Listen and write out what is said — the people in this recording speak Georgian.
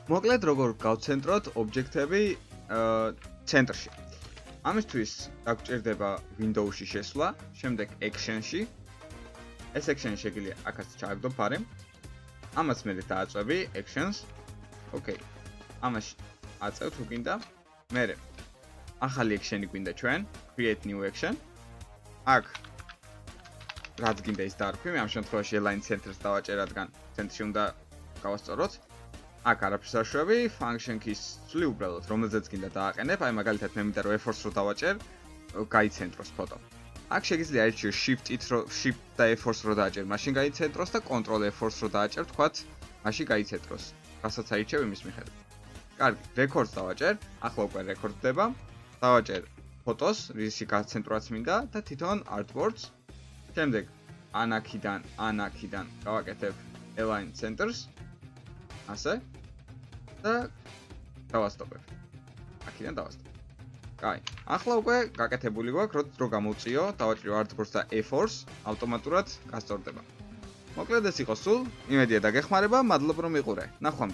მოკლედ როგორ გავცენტროთ ობიექტები ცენტრში. ამისთვის დაგჭირდება Windows-ში შესვლა, შემდეგ Action-ში. ეს Action შეგიძლია აქაც ჩააგდო ფარი. ამას მე დააწვევი Actions. ოკეი. ამაში აწევ თუ გინდა. მერე ახალი Action-ი გვინდა ჩვენ, Create New Action. აქ რაც გინდა ის დაარქვი, მე ამ შემთხვევაში Align Centers დავაჭერ, რადგან ცენტრში უნდა გავასწოროთ. აქ არაფერს არ შვები, function keys ვცვლი უბრალოდ, რომელზეც გინდა დააყენებ, აი მაგალითად მე მინდა რომ F4-ს რო დავაჭერ, გაიცენტროს ფოტო. აქ შეგიძლია აირჩიო Shift და F4-ს რო დააჭერ, მაშინ გაიცენტროს და Ctrl F4-ს რო დააჭერ, თქვათ, მაშინ გაიცენტროს. რასაც აირჩევ იმის მიხედვით. კარგი, Records დავაჭერ, ახლა უკვე რეკორდდება. დავაჭერ ფოტოს, რისი გაცენტრაც მინდა და თვითონ Artboards. შემდეგ ანაქიდან გავაკეთებ Align Centers. ასე და დავასტოპებ. აქედან დავასტოპებ. კაი. ახლა უკვე გაკეთებული გვაქვს, რო გამოვწიო, დავაჭირო Artboards და F4-ს, ავტომატურად გასწორდება. მოკლედ ეს იყო სულ. იმედია დაგეხმარება, მადლობა რომ მიყურე. ნახვამდის.